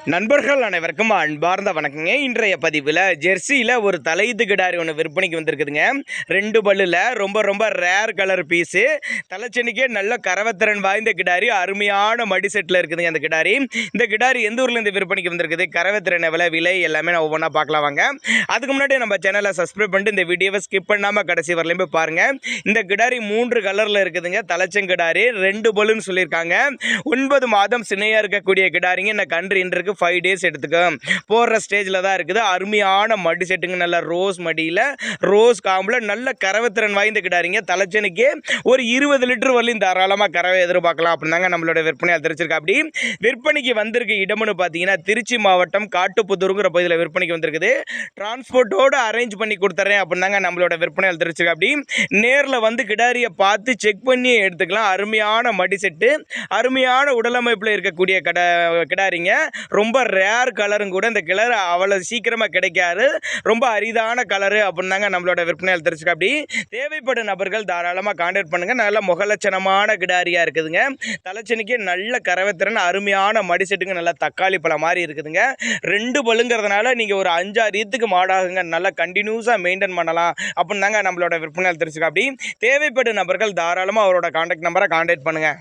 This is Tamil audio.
நண்பர்கள் அனைவருக்கும் அன்பார்ந்த வணக்கங்க. இன்றைய பதிவில் ஜெர்சியில் ஒரு தலையீத்து கிடாரி ஒன்று விற்பனைக்கு வந்திருக்குதுங்க. 2 பல்லில் ரொம்ப ரொம்ப ரேர் கலர் பீஸு. தலைச்சனிக்கே நல்ல கரவத்திறன் வாய்ந்த கிடாரி, அருமையான மடி செட்டில் இருக்குதுங்க அந்த கிடாரி. இந்த கிடாரி எந்த ஊர்லேருந்து விற்பனைக்கு வந்திருக்குது, கரவத்திறன் எவ்வளோ, விலை எல்லாமே நான் ஒவ்வொன்றா பார்க்கலாம் வாங்க. அதுக்கு முன்னாடி நம்ம சேனலை சப்ஸ்கிரைப் பண்ணிட்டு இந்த வீடியோவை ஸ்கிப் பண்ணாமல் கடைசி வரலையும் போய் பாருங்கள். இந்த கிடாரி 3 கலரில் இருக்குதுங்க. தலைச்சங்கிடாரி 2 பல்லுன்னு சொல்லியிருக்காங்க. 9 மாதம் சினையாக இருக்கக்கூடிய கிடாரிங்க. இந்த கன்று இன்றைக்கு 5 டேஸ் எடுத்துக்கும் போடுற ஸ்டேஜில் தான் இருக்குது. அருமையான மடி செட்டுங்க. நல்ல ரோஸ் மடியில் ரோஸ் காம்பில் நல்ல கறவைத்திறன் வாய்ந்த கிடாரிங்க. தலைச்சனுக்கே ஒரு 20 லிட்டர் வரலையும் தாராளமாக கறவை எதிர்பார்க்கலாம் அப்படின்னாங்க நம்மளோட விற்பனை தெரிஞ்சிருக்கா. அப்படி விற்பனைக்கு வந்திருக்க இடம்னு பார்த்தீங்கன்னா திருச்சி மாவட்டம் காட்டுப்புதூருங்கிற பகுதியில் விற்பனைக்கு வந்திருக்குது. டிரான்ஸ்போர்ட்டோடு அரேஞ்ச் பண்ணி கொடுத்துறேன் அப்படின்னாங்க நம்மளோட விற்பனை தெரிஞ்சிருக்கா. அப்படி நேரில் வந்து கிடாரியை பார்த்து செக் பண்ணி எடுத்துக்கலாம். அருமையான மடி செட்டு, அருமையான உடலமைப்பில் இருக்கக்கூடிய கிடாரிங்க. ரொம்ப ரேர் கலரும் கூட. இந்த கலர் அவ்வளோ சீக்கிரமாக கிடைக்காது. ரொம்ப அரிதான கலரு அப்படின்னாங்க நம்மளோட விற்பனையால் தெரிஞ்சுக்க. அப்படி தேவைப்படும் நபர்கள் தாராளமாக கான்டாக்ட் பண்ணுங்கள். நல்ல முகலட்சணமான கிடாரியாக இருக்குதுங்க. தலைச்சனிக்கு நல்ல கறவைத்திறன், அருமையான மடி செட்டுங்க. நல்ல தக்காளி பழம் மாதிரி இருக்குதுங்க. 2 பல்லுங்கிறதுனால நீங்கள் ஒரு 5-6 ஈத்துக்கு மாடாகுங்க. நல்லா கண்டினியூஸாக மெயின்டைன் பண்ணலாம் அப்படின்னாங்க நம்மளோட விற்பனையால் தெரிஞ்சுக்க. அப்படி தேவைப்படும் நபர்கள் தாராளமாக அவரோட கான்டாக்ட் நம்பரை கான்டாக்ட் பண்ணுங்கள்.